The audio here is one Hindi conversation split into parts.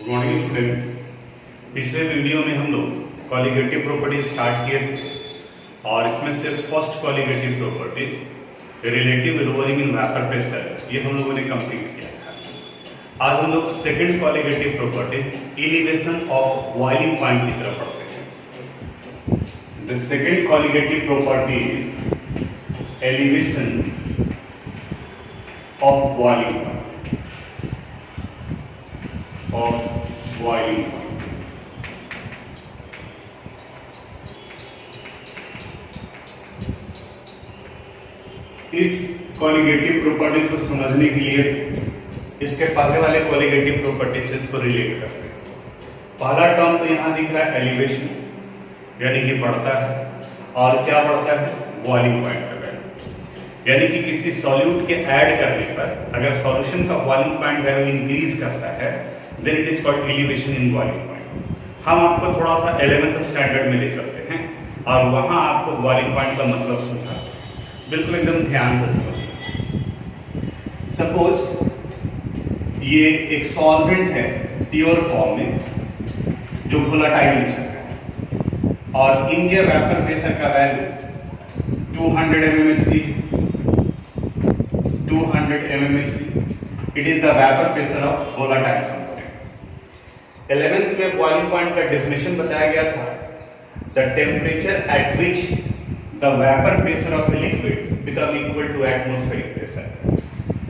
Good morning student. पिछले वीडियो में हम लोग कॉलिगेटिव प्रॉपर्टीज स्टार्ट किए थे और इसमें से first colligative properties relative lowering in vapour pressure ये हम लोगों ने कंप्लीट किया था। आज हम लोग second colligative property elevation of boiling point की तरफ पढ़ते हैं। The second colligative property is elevation of boiling point of boiling point। इस कॉलिगेटिव प्रॉपर्टीज को समझने के लिए इसके पहले वाले कॉलिगेटिव प्रॉपर्टी से इसको रिलेट करते हैं। पहला टर्म तो यहां दिख रहा है एलिवेशन, यानी कि बढ़ता है, और क्या बढ़ता है? बॉइलिंग पॉइंट का वैल्यू। यानी कि किसी सॉल्यूट के ऐड करने पर अगर सॉल्यूशन का बॉइलिंग पॉइंट वैल्यू इंक्रीज करता है then it is called elevation in boiling point। हम आपको थोड़ा सा 11th स्टैंडर्ड में ले चलते हैं और वहां आपको बॉइलिंग पॉइंट का मतलब समझाते हैं। बिल्कुल एकदम ध्यान से समझिए। सपोज ये एक सॉल्वेंट है प्योर फॉर्म में जो वोलेटाइल नेचर का है और इनके वेपर प्रेशर का value 200 mmHg 200 mmHg। It is the vapour pressure of volatile. 11th में बॉइलिंग पॉइंट का डेफिनेशन बताया गया था, the temperature at which the vapour pressure of a liquid become equal to atmospheric pressure.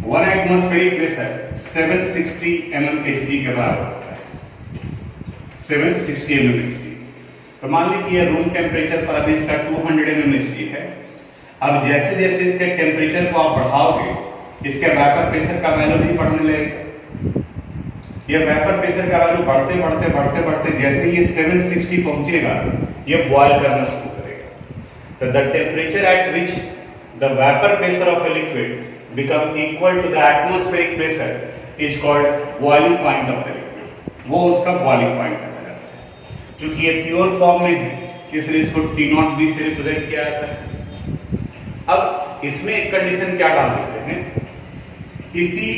1 atmospheric pressure 760 mmHg के बराबर होता है। 760 mmHg। तो मान लीजिए रूम टेम्परेचर पर अभी इसका 200 mmHg है। अब जैसे जैसे इसके टेम्परेचर को आप बढ़ाओगे इसके वेपर प्रेशर का वैल्यू भी बढ़ने लगेगा। ये वेपर प्रेशर का वैल्यू बढ़ते बढ़ते बढ़ते बढ़ते जैसे ये 760 पहुंचेगा ये बॉयल करना शुरू करेगा। तो the temperature at which the vapour pressure of a liquid become equal to the atmospheric pressure is called boiling point of the liquid. वो उसका बॉइलिंग पॉइंट कहलाता है। क्योंकि ये प्योर फॉर्म में है इसलिए इसको T0B से रिप्रेजेंट किया जाता है। अब इसमें एक कंडीशन क्या डाल देते हैं, इसी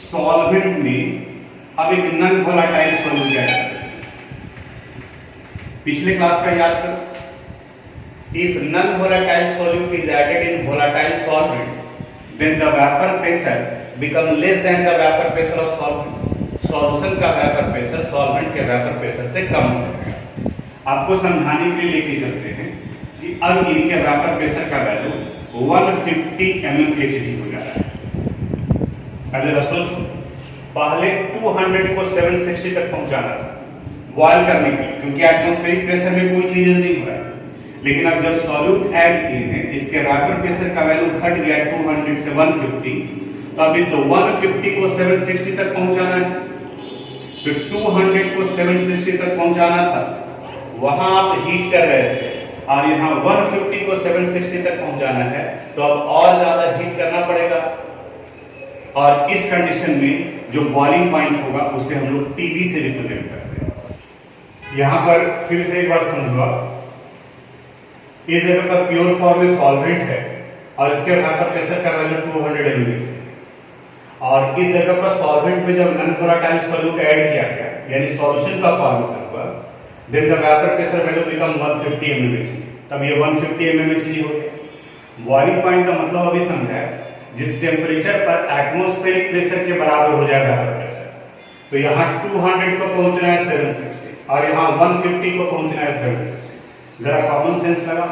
सॉल्वेंट में अब एक नॉन वोलेटाइल सॉल्यूट ऐड करते हैं। पिछले क्लास का याद करो, if non volatile solute is added in volatile solvent then the vapour pressure become less than the vapour pressure of solvent. Solution का वेपर प्रेशर सॉल्वेंट के वेपर प्रेशर से कम हो जाएगा। आपको समझाने के लिए लेके चलते हैं कि अब इनके वेपर प्रेशर का वैल्यू 150 mmHg हो जा रहा है। अब जरा सोचो, पहले 200 को 760 तक पहुंचाना था बॉयल करने के लिए, क्योंकि एटमॉस्फेरिक प्रेशर में कोई चेंज नहीं हो रहा है। लेकिन अब जब सॉल्यूट ऐड किए हैं इसके वेपर प्रेशर का वैल्यू घट गया 200 से 150, तो अब इस 150 को 760 तक पहुंचाना है। तो 200 को 760 तक पहुंचाना था, वहां आप हीट कर रहे थे और यहां 150 को 760 तक पहुंचाना है, तो अब और ज्यादा हीट करना पड़ेगा। और इस कंडीशन में जो बॉइलिंग पॉइंट होगा उसे हम लोग TB से रिप्रेजेंट करते हैं। यहां पर फिर से एक बार समझो, इस जगह पर प्योर फॉर्म में सॉल्वेंट है और इसके वेपर प्रेशर का वैल्यू 200 mmHg है और इस जगह पर सॉल्वेंट में जब नॉन वोलेटाइल सॉल्यूट ऐड किया गया यानी सॉल्यूशन का फॉर्मेशन हुआ, then the vapour pressure value become 150 mmHg। तब ये 150 mmHg हो गया। बॉइलिंग पॉइंट का मतलब अभी समझा है, जिस टेम्परेचर पर एटमॉस्फेरिक प्रेशर के बराबर हो जाएगा वेपर प्रेशर। तो यहाँ 200 को पहुंचना है 760 और यहाँ 150 को पहुंचना है 760। जरा कॉमन सेंस लगा,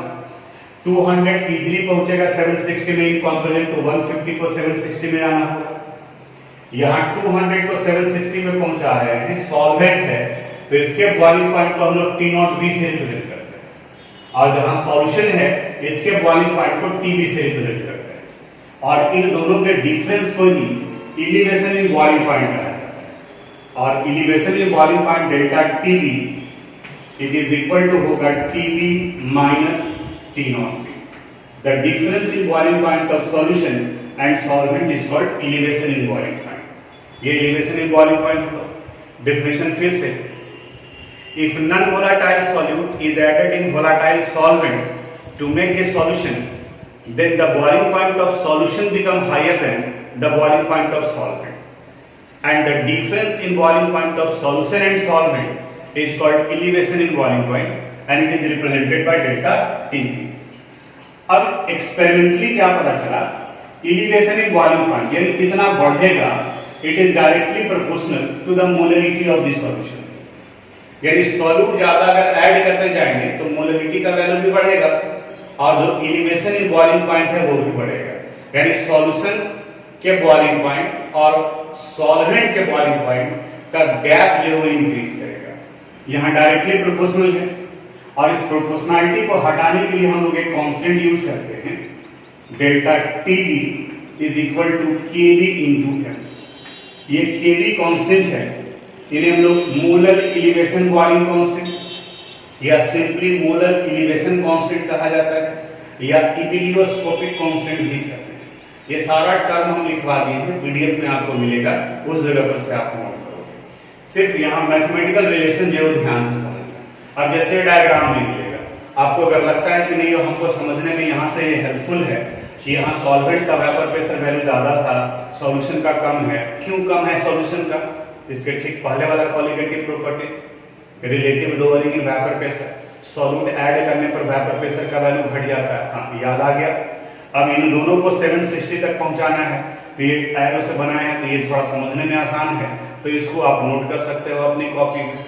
200 इजीली पहुंचेगा 760 में इन कंपैरिजन टू 150 को 760 में आना होगा। यहाँ 200 को 760 में पहुंचा रहे हैं, सॉल्वेंट है तो इसके बॉइलिंग पॉइंट को हम लोग T0B से रिप्रेजेंट करते हैं और जहां सॉल्यूशन है इसके बॉइलिंग पॉइंट को TB से रिप्रेजेंट करते हैं। और इन दोनों के डिफरेंस को ही एलिवेशन इन बॉइलिंग पॉइंट कहा जाता है। और elevation in boiling point delta TB it is equal to होगा TB minus T0B। The difference in boiling point of solution and solvent is called elevation in boiling point. ये एलिवेशन इन बॉइलिंग पॉइंट होगा। डेफिनेशन फिर से, if non volatile solute is added in volatile solvent to make a solution then the boiling point of solution become higher than the boiling point of solvent। and the difference in boiling point of solution and solvent is called elevation in boiling point and it is represented by delta T. अब एक्सपेरिमेंटली क्या पता चला, elevation in boiling point यानी कितना बढ़ेगा, it is directly proportional to the molality of the solution. यानी सॉल्यूट ज्यादा अगर ऐड करते जाएंगे तो मोलरिटी का वैल्यू भी बढ़ेगा और जो एलिवेशन इन बॉइलिंग पॉइंट है वो भी बढ़ेगा, यानी सॉल्यूशन के बॉइलिंग पॉइंट और सॉल्वेंट के बॉइलिंग पॉइंट का गैप जो है वो इंक्रीज करेगा। यहाँ डायरेक्टली प्रोपोर्शनल है और इस प्रोपोर्शनलिटी को हटाने के लिए हम लोग एक कांस्टेंट यूज करते हैं, delta TB is equal to KB into M. ये केबी कांस्टेंट है, इन्हें हम लोग मोलर एलिवेशन बॉइलिंग कांस्टेंट या सिंपली मोलर एलिवेशन कांस्टेंट कहा जाता है या इबिलियोस्कोपिक कांस्टेंट भी कहते हैं। ये सारा टर्म हम लिखवा दिए हैं, पीडीएफ में आपको मिलेगा, उस जगह पर से आप नोट करोगे। सिर्फ यहाँ मैथमेटिकल रिलेशन जो ध्यान से समझना। अब जैसे डायग्राम में मिलेगा आपको, अगर लगता है कि नहीं हमको समझने में यहाँ से हेल्पफुल है कि यहाँ सॉल्वेंट का वेपर प्रेशर वैल्यू ज्यादा था, सॉल्यूशन का कम है, क्यों कम है सॉल्यूशन का, इसके ठीक पहले वाला colligative property relative lowering in vapour pressure, solute add करने पर वेपर प्रेशर का वैल्यू घट जाता है। हाँ याद आ गया। अब इन दोनों को 760 तक पहुंचाना है तो ये एरो से बनाए हैं तो ये थोड़ा समझने में आसान है, तो इसको आप नोट कर सकते हो अपनी कॉपी में।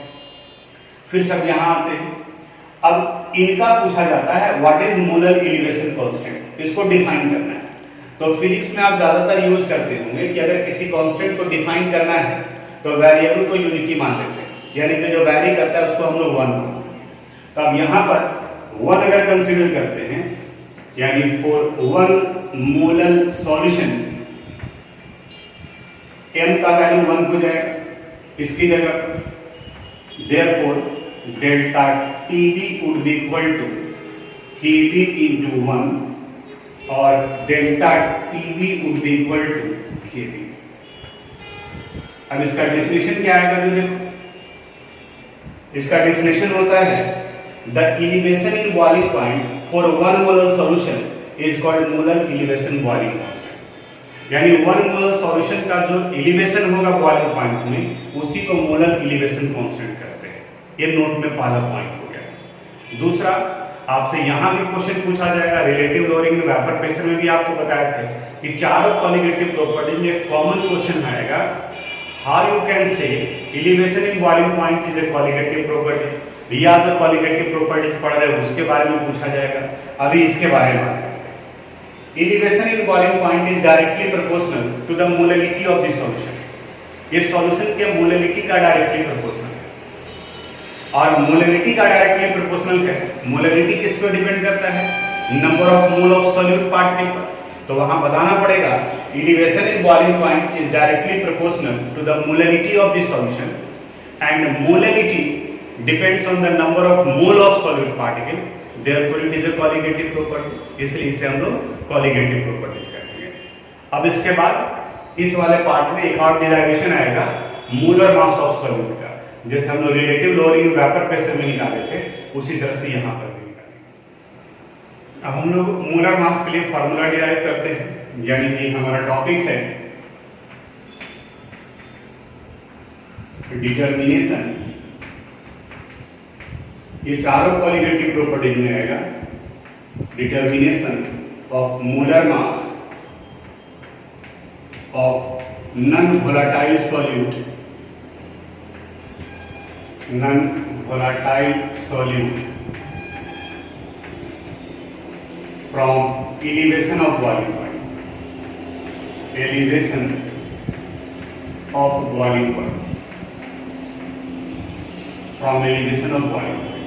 फिर सब यहाँ आते हैं, अब इनका पूछा जाता है what is molar elevation constant, इसको डिफाइन करना है। तो फिजिक्स में आप ज्यादातर यूज करते होंगे कि अगर किसी कांस्टेंट को डिफाइन करना है तो वेरिएबल को यूनिटी मान लेते हैं, यानी कि जो वैरी करता है उसको हम लोग 1 मानते हैं। तो अब यहाँ पर 1 अगर कंसीडर करते हैं, यानी फॉर 1 मोलर सॉल्यूशन m का वैल्यू 1 हो जाएगा इसकी जगह, therefore delta Tb would be equal to Kb into 1 और delta Tb would be equal to Kb। अब इसका डेफिनेशन क्या आएगा, जो देखो इसका डेफिनेशन होता है the elevation in boiling point for 1 molar solution is called molar elevation boiling constant. यानी 1 मोलर सॉल्यूशन का जो एलिवेशन होगा बॉइलिंग पॉइंट में उसी को मोलर एलिवेशन कांस्टेंट कहते हैं। ये नोट में पहला पॉइंट हो गया। दूसरा, आपसे यहां भी क्वेश्चन पूछा जाएगा, रिलेटिव लोअरिंग में वेपर प्रेशर में भी आपको बताया था कि चारों कॉलिगेटिव प्रॉपर्टी में कॉमन क्वेश्चन आएगा, how you can say elevation in boiling point is a colligative property, या जो colligative property पढ़ रहे हो उसके बारे में पूछा जाएगा। अभी इसके बारे में बात करते हैं। elevation in boiling point is directly proportional to the molality of the solution। ये सॉल्यूशन के मोलरिटी का डायरेक्टली प्रोपोर्शनल है। और मोलरिटी का डायरेक्टली प्रोपोर्शनल है, मोलरिटी किस पर डिपेंड करता है, number of mole of solute particle पर। तो वहां बताना पड़ेगा elevation in boiling point is directly proportional to the molality of the solution and molality depends on the number of mole of solute particle, therefore it is a colligative property, इसलिए इसे हम लोग colligative properties कहते हैं। अब इसके बाद इस वाले पार्ट में एक और डिराइवेशन आएगा मोलर मास ऑफ सॉल्यूट का, जैसे हम लोग रिलेटिव लोअरिंग वेपर प्रेशर में निकाले थे उसी तरह से यहाँ पर भी निकालेंगे। अब हम लोग मोलर मास के लिए फॉर्मूला डिराइव करते हैं, यानी कि हमारा टॉपिक है डिटर्मिनेशन। ये चारों कॉलिगेटिव प्रॉपर्टीज में आएगा, determination of molar mass of non volatile solute, non volatile solute from elevation of boiling point, elevation of boiling point, from elevation of boiling point।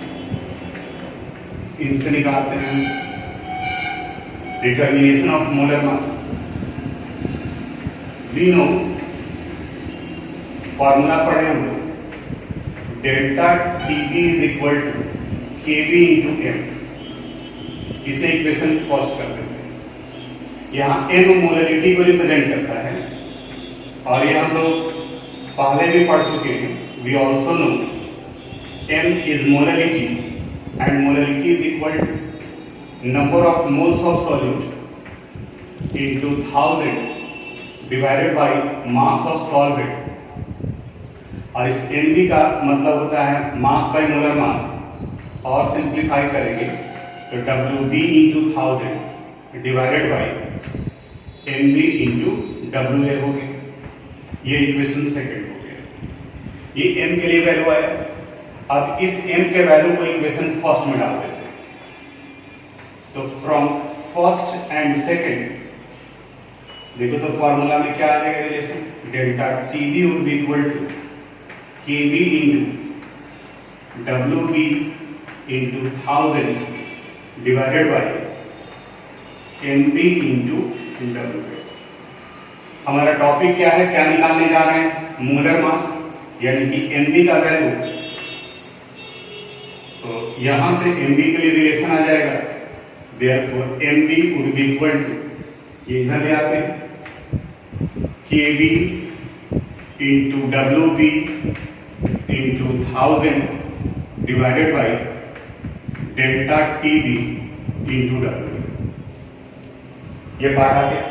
इनसे निकालते हैं determination of molar mass. We know formula पढ़े हम लोग, delta Tb is equal to Kb into M. इसे इक्वेशन फर्स्ट कर देते हैं। यहाँ m मोलरिटी को रिप्रेजेंट करता है और ये हम लोग पहले भी पढ़ चुके हैं। We also know m is molarity and molarity is equal to number of moles of solute into 1000 divided by mass of solvent और इस Mb का मतलब होता है मास बाय मोलर मास, और सिंप्लीफाई करेंगे तो WB into 1000 divided by MB into WA हो गया। ये इक्वेशन सेकेंड हो गया। ये M के लिए वैल्यू आया। अब इस M के वैल्यू को इक्वेशन फर्स्ट में डाल देते हैं। तो फ्रॉम फर्स्ट एंड सेकेंड देखो तो फॉर्मूला में क्या आ जाएगा relation, delta TB would be equal to KB into WB into 1000 divided by MB into WA। हमारा टॉपिक क्या है, क्या निकालने जा रहे हैं, मोलर मास, यानी कि MB का वैल्यू। तो यहां से MB के लिए रिलेशन आ जाएगा, therefore MB would be equal to, ये इधर ले आते हैं, KB into WB into 1000 divided by delta TB into WA। ये पार्ट आ गया।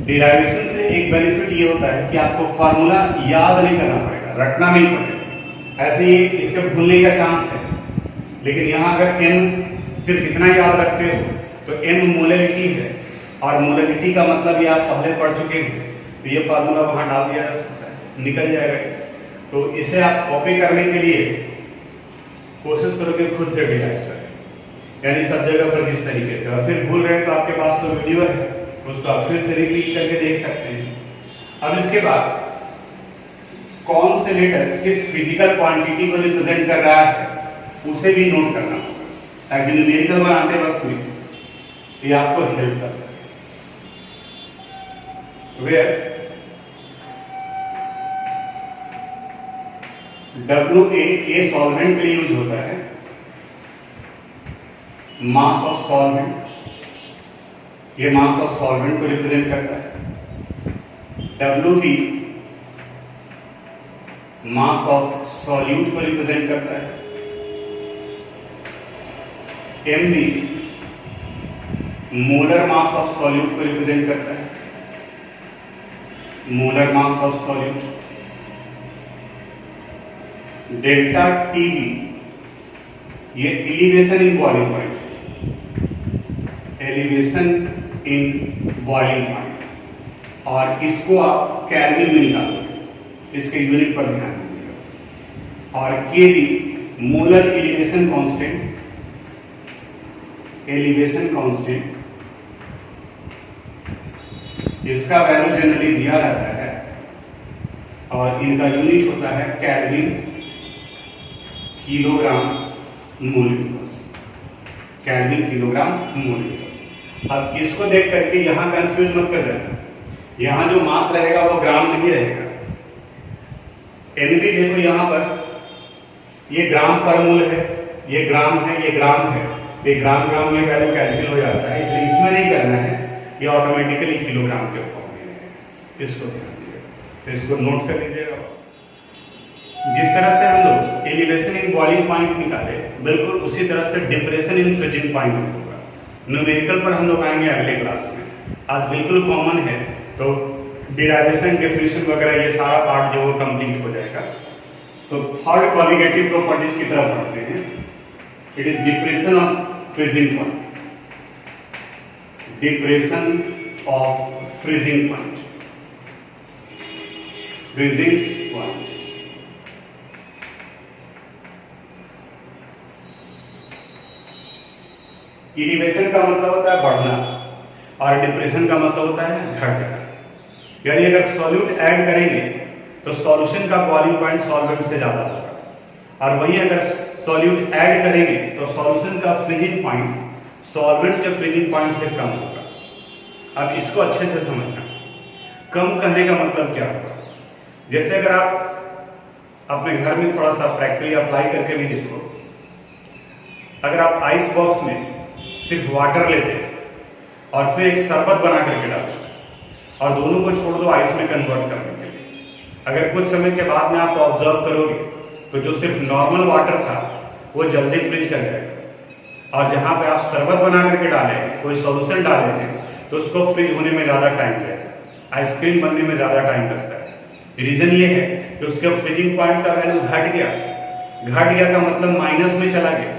डिराइवेशन से एक बेनिफिट ये होता है कि आपको फार्मूला याद नहीं करना पड़ेगा, रटना नहीं पड़ेगा। ऐसे ही इसके भूलने का चांस है, लेकिन यहाँ अगर n सिर्फ इतना याद रखते हो तो n मोलैलिटी है, और मोलैलिटी का मतलब ये आप पहले पढ़ चुके हैं, तो ये फार्मूला वहां डाल दिया जा सकता है, निकल जाएगा। तो इसे आप कॉपी करने के लिए कोशिश करोगे खुद से डिराइव करें, यानी सब जगह पर किस तरीके से, और फिर भूल रहे हैं तो आपके पास तो वीडियो है, उसको आप फिर से रिक्लिक करके देख सकते हैं। अब इसके बाद कौन से लेटर किस फिजिकल क्वांटिटी को रिप्रेजेंट कर रहा है उसे भी नोट करना होगा, ताकि न्यूमेरिकल बनाते वक्त भी ये आपको हेल्प कर सके। वेयर WA सॉल्वेंट के लिए यूज होता है, मास ऑफ सॉल्वेंट, ये मास ऑफ सॉल्वेंट को रिप्रेजेंट करता है। WB मास ऑफ सॉल्यूट को रिप्रेजेंट करता है। MB molar mass of solute को रिप्रेजेंट करता है, molar mass of solute. Delta TB ये elevation in boiling point, elevation in boiling point, और इसको आप केल्विन में निकालोगे, इसके यूनिट पर ध्यान दीजिएगा। और KB molar elevation constant, elevation constant, इसका वैल्यू जनरली दिया रहता है, और इनका यूनिट होता है kelvin kilogram mole inverse, kelvin kilogram mole inverse. अब इसको देख करके यहां कंफ्यूज मत कर देना, यहां जो मास रहेगा वो ग्राम नहीं रहेगा। NB देखो यहां पर ये ग्राम पर मोल है, ये ग्राम है, ये ग्राम है, ये ग्राम ग्राम में वैल्यू कैंसिल हो जाता है, इसलिए इसमें नहीं करना है, ये ऑटोमेटिकली किलोग्राम के फॉर्म में है। इसको ध्यान दीजिएगा, तो इसको नोट कर लीजिएगा। जिस तरह से हम लोग एलिवेशन इन बॉइलिंग पॉइंट निकाले, बिल्कुल उसी तरह से डिप्रेशन इन फ्रीजिंग पॉइंट होगा। न्यूमेरिकल पर हम लोग आएंगे अगले क्लास में, आज बिल्कुल कॉमन है, तो डिराइवेशन डेफिनेशन वगैरह ये सारा पार्ट जो वो कंप्लीट हो जाएगा। तो थर्ड कॉलिगेटिव प्रॉपर्टीज की तरफ बढ़ते हैं। It is depression of freezing point, depression of freezing point, freezing point. Elevation का मतलब होता है बढ़ना, और डिप्रेशन का मतलब होता है घट जाना। यानी अगर सॉल्यूट ऐड करेंगे तो सॉल्यूशन का बॉइलिंग पॉइंट सॉल्वेंट से ज्यादा होगा, और वहीं अगर सॉल्यूट ऐड करेंगे तो सॉल्यूशन का फ्रीजिंग पॉइंट सॉल्वेंट के फ्रीजिंग पॉइंट से कम होगा। अब इसको अच्छे से समझना, कम कहने का मतलब क्या होगा। जैसे अगर आप अपने घर में थोड़ा सा प्रैक्टिकली अप्लाई करके भी देखो, अगर आप आइस बॉक्स में सिर्फ वाटर लेते और फिर एक शरबत बना करके डालते और दोनों को छोड़ दो आइस में कन्वर्ट करने के लिए, अगर कुछ समय के बाद में आप ऑब्जर्व करोगे तो जो सिर्फ नॉर्मल वाटर था वो जल्दी फ्रीज कर जाएगा, और जहां पे आप शरबत बना करके डाले, कोई सॉल्यूशन डाले हैं, तो उसको फ्रीज होने में ज़्यादा टाइम लगेगा, आइसक्रीम बनने में ज़्यादा टाइम लगता है। रीजन ये है कि उसके फ्रीजिंग पॉइंट का वैल्यू घट गया का मतलब माइनस में चला गया।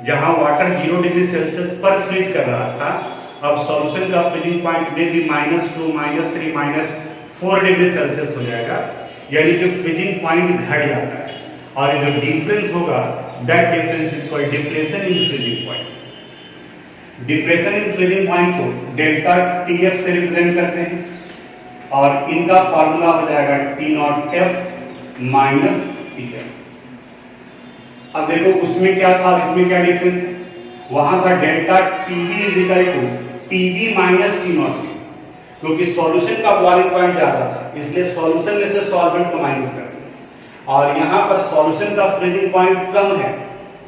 जहां वाटर 0 डिग्री सेल्सियस पर फ्रीज कर रहा था, अब सॉल्यूशन का फ्रीजिंग पॉइंट में भी -2, -3, -4 डिग्री सेल्सियस हो जाएगा, यानी कि फ्रीजिंग पॉइंट घट जाता है। और ये जो डिफरेंस होगा, that difference is called depression in freezing point. Depression in freezing point को डेल्टा टीएफ से रिप्रेजेंट करते हैं और इनका फार्मूला हो जाएगा T0F माइनस TF। अब देखो उसमें क्या था और इसमें क्या डिफरेंस है। वहां था delta TB is equal to TB minus T0, क्योंकि सॉल्यूशन का बॉइलिंग पॉइंट ज्यादा था, इसलिए सॉल्यूशन में से सॉल्वेंट को माइनस कर दिया। और यहां पर सॉल्यूशन का फ्रीजिंग पॉइंट कम है,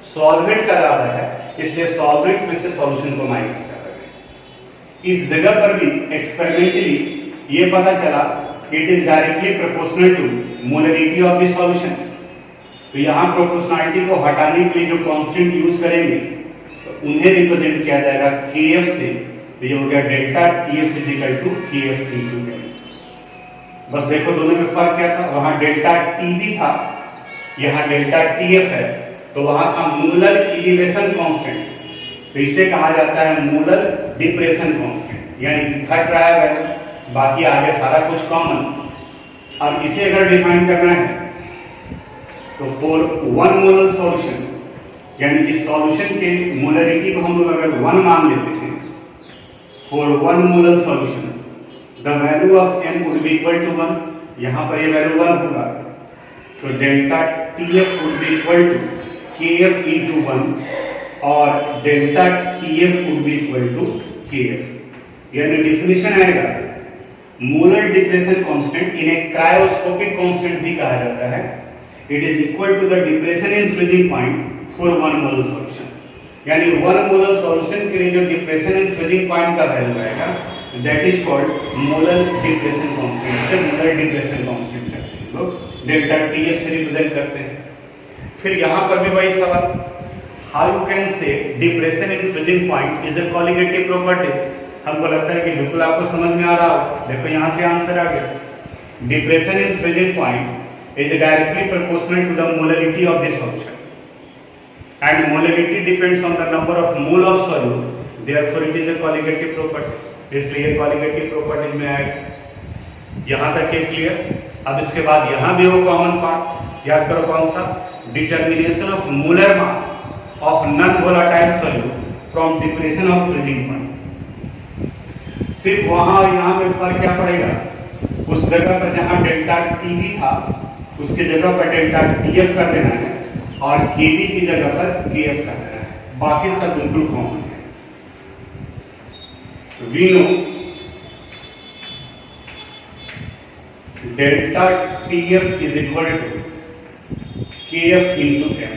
सॉल्वेंट का ज्यादा है, इसलिए सॉल्वेंट में से सॉल्यूशन को माइनस कर दिया। इस जगह पर भी एक्सपेरिमेंटली ये पता चला it is directly proportional to molarity of the solution. तो यहां प्रोपोर्शनलिटी को हटाने के लिए जो कांस्टेंट यूज करेंगे तो उन्हें रिप्रेजेंट किया जाएगा KF से। तो ये हो गया delta TF is equal to KF into K। बस देखो दोनों में फर्क क्या था, वहां डेल्टा TB था, यहां डेल्टा TF है, तो वहां था मोलर एलिवेशन कांस्टेंट, तो इसे कहा जाता है मोलर डिप्रेशन कांस्टेंट, यानी कि घट रहा है वैल्यू, बाकी आगे सारा कुछ कॉमन। अब इसे अगर डिफाइन करना है तो फॉर 1 मोलर सॉल्यूशन, यानी कि सॉल्यूशन के मोलरिटी को हम लोग अगर 1 मान लेते हैं, for 1 molar solution the value of m would be equal to 1, यहां पर ये वैल्यू 1 होगा, तो delta TF would be equal to KF into 1 और delta TF would be equal to KF। यानी डिफिनेशन आएगा मोलर डिप्रेशन कांस्टेंट इन्हें क्रायोस्कोपिक कांस्टेंट भी कहा जाता है। It is equal to the depression in freezing point for 1 molar solution, यानी 1 मोलर सॉल्यूशन के लिए जो डिप्रेशन इन फ्रीजिंग पॉइंट का वैल्यू आएगा that is called molar depression constant. से मोलर डिप्रेशन कांस्टेंट करते हैं लोग, डेल्टा TF से रिप्रेजेंट करते हैं। फिर यहां पर भी वही सवाल, how you can say depression in freezing point is a colligative property. हमको लगता है कि बिल्कुल आपको समझ में आ रहा हो, देखो यहां से आंसर आ गया। Depression in freezing point is directly proportional to the molarity of the solution and molarity depends on the number of mole of solute, therefore it is a colligative property, इसलिए कॉलिगेटिव प्रॉपर्टी में आएगा। यहां तक के क्लियर। अब इसके बाद यहां भी वो कॉमन पार्ट याद करो, कौन सा, determination of molar mass of non volatile solute from depression of freezing point. सिर्फ वहां और यहां में फर्क क्या पड़ेगा, उस जगह पर जहां डेल्टा TB था उसकी जगह पर डेल्टा TF कर देना है और KB की जगह पर KF कर देना है, बाकी सब बिल्कुल कॉमन है। We know delta TF is equal to KF into M,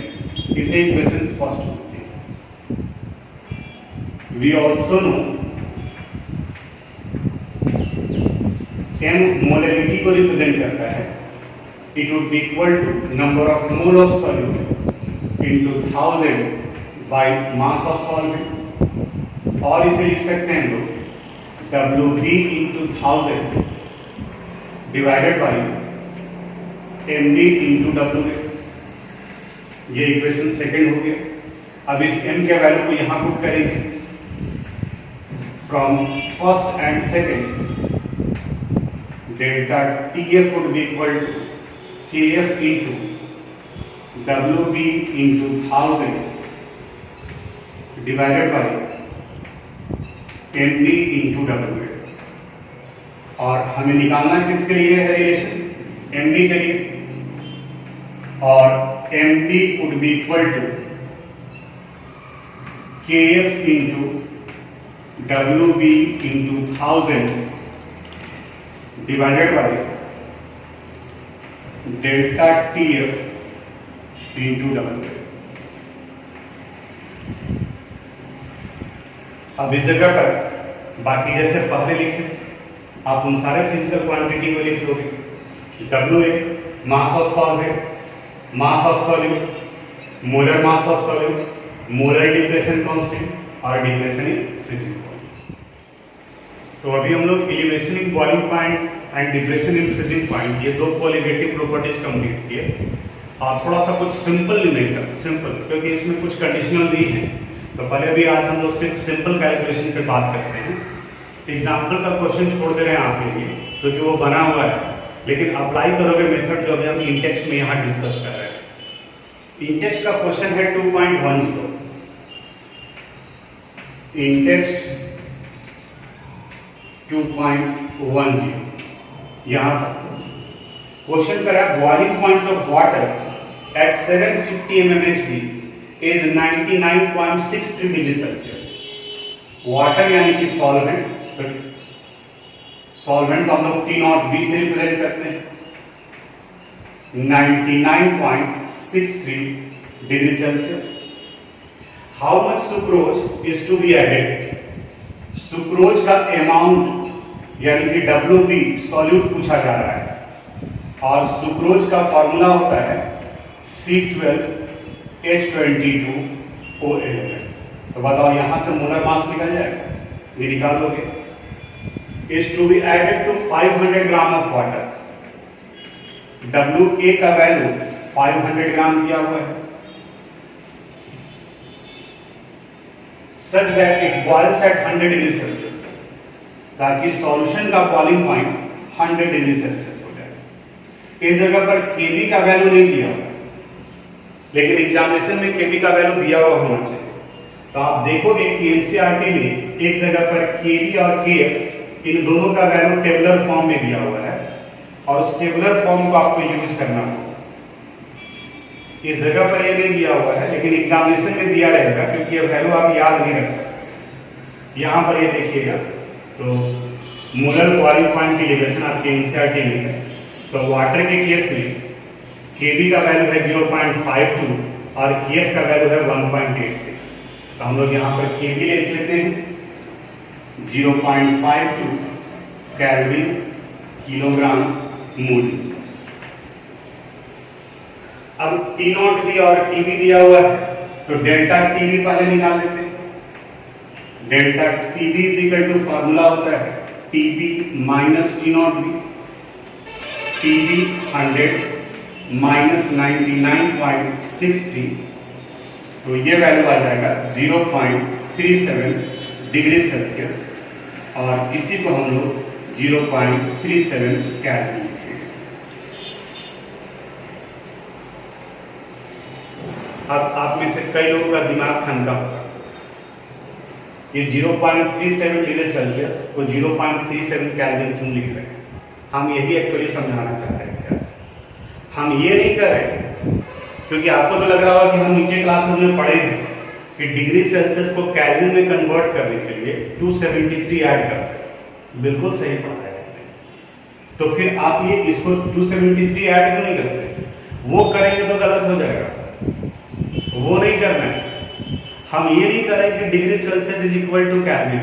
इसे इक्वेशन फर्स्ट होती है। We also know M molarity को रिप्रेजेंट करता है, it would be equal to number of mole of solute into 1000 by mass of solvent, और इसे लिख सकते हैं लोग WB into 1000 divided by MD into WA। ये इक्वेशन सेकंड हो गया। अब इस M के वैल्यू को यहां पुट करेंगे, from first and second delta TF would be equal to KF into WB into 1000 divided by MB into WA। और हमें निकालना किसके लिए है रिलेशन, MB के लिए, और MB would be equal to KF into WB into 1000 divided by delta TF into WA। अब इस जगह पर बाकी जैसे पहले लिखे आप उन सारे फिजिकल क्वांटिटी को लिख लोगे, WA mass of solvent, mass of solute, molar mass of solute, molar depression constant और डिप्रेशन इन फ्रीजिंग पॉइंट। तो अभी हम लोग elevation in boiling point and depression in freezing point, ये दो क्वालिटेटिव प्रॉपर्टीज कंप्लीट किए। और थोड़ा सा कुछ सिंपल न्यूमेरिकल, सिंपल, क्योंकि इसमें कुछ कंडीशनल भी है। तो पहले भी आज हम लोग सिर्फ सिंपल कैलकुलेशन पे बात करते हैं। एग्जाम्पल का क्वेश्चन छोड़ दे रहे हैं आपके लिए, क्योंकि वो बना हुआ है, लेकिन अप्लाई करोगे मेथड जो अभी हम इंटेक्स में यहाँ डिस्कस कर रहे हैं। इंटेक्स का क्वेश्चन है 2.10, इंटेक्स 2.10। यहाँ पर क्वेश्चन करा boiling point of water at 750 mmHg is 99.63 degree Celsius. Water यानी कि सॉल्वेंट, तो सॉल्वेंट को हम लोग T0B से रिप्रेजेंट करते हैं, 99.63 degree Celsius. How much sucrose is to be added? Sucrose का अमाउंट यानी कि WB सॉल्यूट पूछा जा रहा है, और सुक्रोज का फॉर्मूला होता है C12H22O11। तो बताओ यहां से मोलर मास निकल जाएगा, ये निकाल लोगे। Is to be added to 500 gram of water. WA का वैल्यू 500 ग्राम दिया हुआ है, such that it boils at 100 degree Celsius, ताकि सॉल्यूशन का बॉइलिंग पॉइंट 100 डिग्री सेल्सियस हो जाए। इस जगह पर केवी का वैल्यू नहीं दिया हुआ, लेकिन एग्जामिनेशन में केवी का वैल्यू दिया हुआ होना चाहिए। तो आप देखोगे कि एनसीईआरटी में एक जगह पर केवी और केएफ इन दोनों का वैल्यू टेबुलर फॉर्म में दिया हुआ है, और उस टेबुलर फॉर्म को आपको यूज करना होगा। इस जगह पर ये नहीं दिया हुआ है, लेकिन एग्जामिनेशन में दिया रहेगा, क्योंकि ये वैल्यू आप याद नहीं रख सकते। यहाँ पर ये देखिएगा, तो मोलर बॉइलिंग पॉइंट की एलिवेशन आपके एनसीईआरटी में है। तो वाटर के केस में केबी का वैल्यू है 0.52 और केएफ का वैल्यू है 1.86। तो हम लोग यहाँ पर केबी लिख लेते हैं 0.52 केल्विन किलोग्राम मूल। अब T0B और TB दिया हुआ है, तो डेल्टा TB पहले निकाल लेते हैं। Delta TB is equal to formula होता है TB minus T0B। TB 100 minus 99.63, तो ये वैल्यू आ जाएगा 0.37 डिग्री सेल्सियस, और इसी को हम लोग 0.37 केल्विन। अब आप में से कई लोगों का दिमाग ठंडा होगा, ये 0.37 डिग्री सेल्सियस को 0.37 केल्विन क्यों लिख रहे हैं? हम यही एक्चुअली समझाना चाह रहे थे आज। हम ये नहीं कर रहे, क्योंकि आपको तो लग रहा होगा कि हम नीचे क्लासेस में पढ़े हैं कि डिग्री सेल्सियस को केल्विन में कन्वर्ट करने के लिए 273 ऐड करते हैं। बिल्कुल सही पढ़ा है। तो फिर आप ये इसको 273 ऐड क्यों नहीं करते? वो करेंगे तो गलत हो जाएगा, वो नहीं करना है। हम ये नहीं करें कि degree Celsius is equal to kelvin,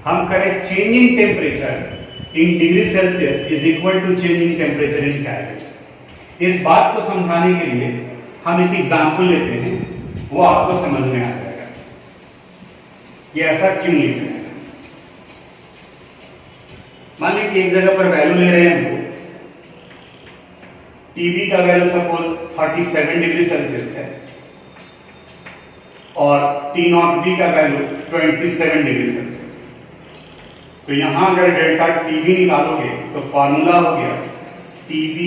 हम करें changing temperature in degree Celsius is equal to changing temperature in kelvin. इस बात को समझाने के लिए हम एक एग्जांपल लेते हैं, वो आपको समझ में आ जाएगा कि ऐसा क्यों लिख रहे हैं। मान लीजिए कि एक जगह पर वैल्यू ले रहे हैं, टीबी का वैल्यू सपोज 37 डिग्री सेल्सियस है और T0B का वैल्यू 27 डिग्री सेल्सियस। तो यहां अगर डेल्टा TB निकालोगे तो फॉर्मूला हो गया TB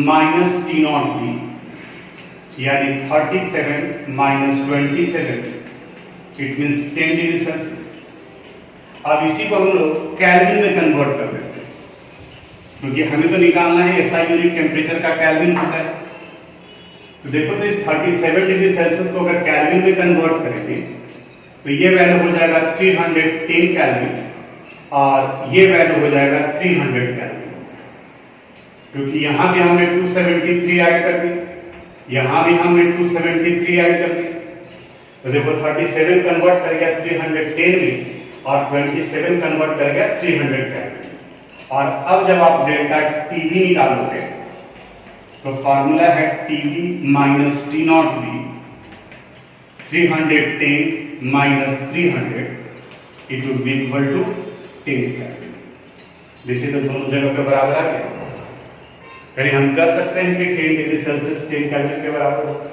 माइनस T0B, यानी 37 minus 27, it means 10 degree Celsius. अब इसी को हम लोग केल्विन में कन्वर्ट कर देते हैं, क्योंकि हमें तो निकालना है SI यूनिट टेम्परेचर का केल्विन होता है। तो देखो, तो इस 37 डिग्री सेल्सियस को अगर केल्विन में कन्वर्ट करेंगे तो ये वैल्यू हो जाएगा 310 केल्विन, और ये वैल्यू हो जाएगा 300 केल्विन, क्योंकि यहां भी हमने 273 ऐड कर दी, यहां भी हमने 273 ऐड कर दी। तो देखो 37 कन्वर्ट कर गया 310 में, और 27 कन्वर्ट कर गया 300 केल्विन। और अब जब आप डेल्टा TB निकालोगे तो फॉर्मूला है TB minus T0B, 310 minus 300, it would be equal to 10 kelvin. देखिए तो दोनों जगह पे बराबर आ गया। यानी हम कह सकते हैं कि 10 डिग्री सेल्सियस 10 केल्विन के बराबर होगा।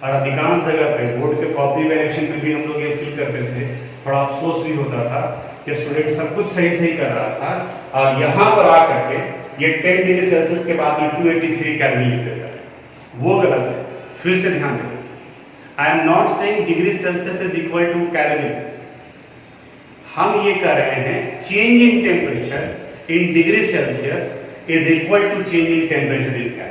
और अधिकांश जगह पे बोर्ड के कॉपी वैल्यूएशन में भी हम लोग ये फील करते थे, थोड़ा अफसोस भी होता था कि स्टूडेंट सब कुछ सही सही कर रहा था और यहाँ पर आकर के ये 10 डिग्री सेल्सियस के बाद में 283 केल्विन लिख देता है, वो गलत है। फिर से ध्यान दें, I am not saying degree Celsius is equal to kelvin. हम ये कह रहे हैं change in temperature in degree Celsius is equal to change in temperature in kelvin.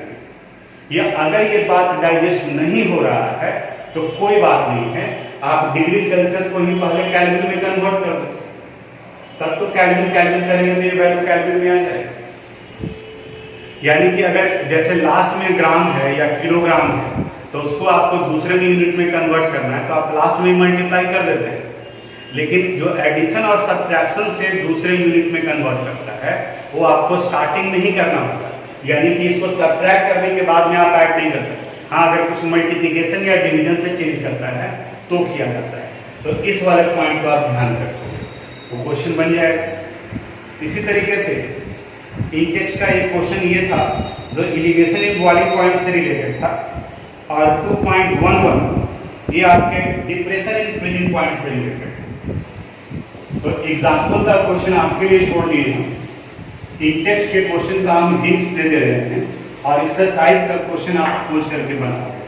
या अगर ये बात डाइजेस्ट नहीं हो रहा है तो कोई बात नहीं है, आप डिग्री सेल्सियस को ही पहले केल्विन में कन्वर्ट कर दो, तब तो केल्विन करेंगे तो ये वैल्यू केल्विन में आ जाएगा। यानी कि अगर जैसे लास्ट में ग्राम है या किलोग्राम है तो उसको आपको दूसरे यूनिट में कन्वर्ट करना है तो आप लास्ट में मल्टीप्लाई कर देते हैं, लेकिन जो एडिशन और सब्ट्रैक्शन से दूसरे यूनिट में कन्वर्ट करता है वो आपको स्टार्टिंग में ही करना होगा। यानी कि इसको सब्ट्रैक्ट करने के बाद में आप ऐड नहीं कर सकते। हाँ, अगर कुछ मल्टीप्लिकेशन या डिवीजन से चेंज करता है तो किया जाता है। तो इस वाले पॉइंट को आप ध्यान रखोगे, वो क्वेश्चन बन जाएगा। इसी तरीके से इंटेक्स का एक क्वेश्चन ये था जो एलिवेशन इन बॉइलिंग पॉइंट से रिलेटेड था, और 2.11 ये आपके डिप्रेशन इन फ्रीजिंग पॉइंट से रिलेटेड। तो एग्जाम्पल का क्वेश्चन आपके लिए छोड़ दिए हैं। इंटेक्स के क्वेश्चन का हम हिंट्स दे दे रहे हैं और एक्सरसाइज का क्वेश्चन आप खोज करके बनाओगे।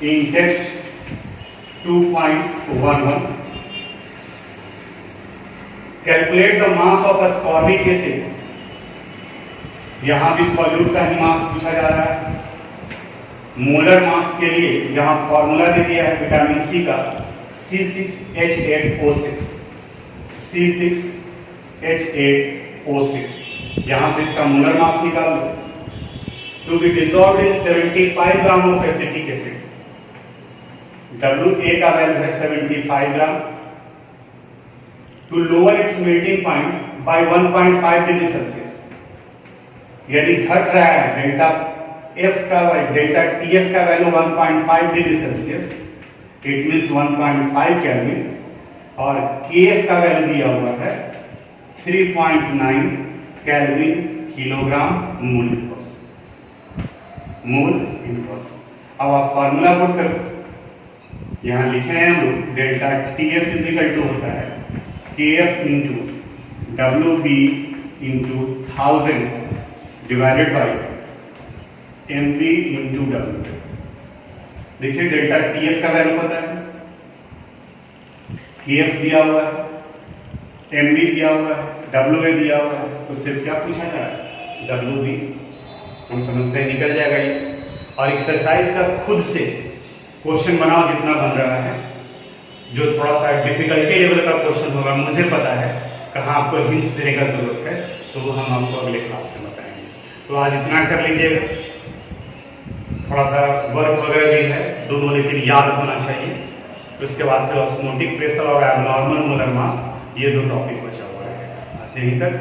Intex 2.11 calculate the mass of ascorbic acid. यहां भी सॉल्यूट का ही मास पूछा जा रहा है। मोलर मास के लिए यहां फॉर्मूला दे दिया है विटामिन सी का C6H8O6, C6H8O6। यहां से इसका मोलर मास निकाल लो। To be dissolved in 75 gram of acetic acid, WA का वैल्यू है 75 gram. To lower its melting point by 1.5 degree Celsius, यदि घट रहा है डेल्टा TF का value 1.5 degree Celsius, it means 1.5 kelvin, और KF का वैल्यू दिया हुआ है 3.9 केल्विन किलोग्राम मोल इनवर्स। अब आप फार्मूला पुट करो, यहां लिखे हैं हम लोग डेल्टा TF इजिकल टू होता है KF into WB into 1000 divided by MB into W। देखिए डेल्टा TF का वैल्यू पता है, KF दिया हुआ है, MB दिया हुआ है, WA दिया हुआ है, तो सिर्फ क्या पूछा जा रहा है WB। हम समझते हैं निकल जाएगा ये। और एक्सरसाइज का खुद से क्वेश्चन बनाओ जितना बन रहा है, जो थोड़ा सा डिफिकल्टी लेवल का क्वेश्चन होगा, मुझे पता है कहाँ आपको हिंट्स देने का जरूरत है, तो वो हम आपको अगले क्लास में बताएंगे। तो आज इतना कर लीजिएगा। थोड़ा सा वर्क वगैरह भी है दोनों, लेकिन याद होना चाहिए। तो इसके बाद फिर ऑस्मोटिक प्रेशर और एबनॉर्मल मोलर मास, ये दो टॉपिक बचा हुआ है। आज यहीं तक।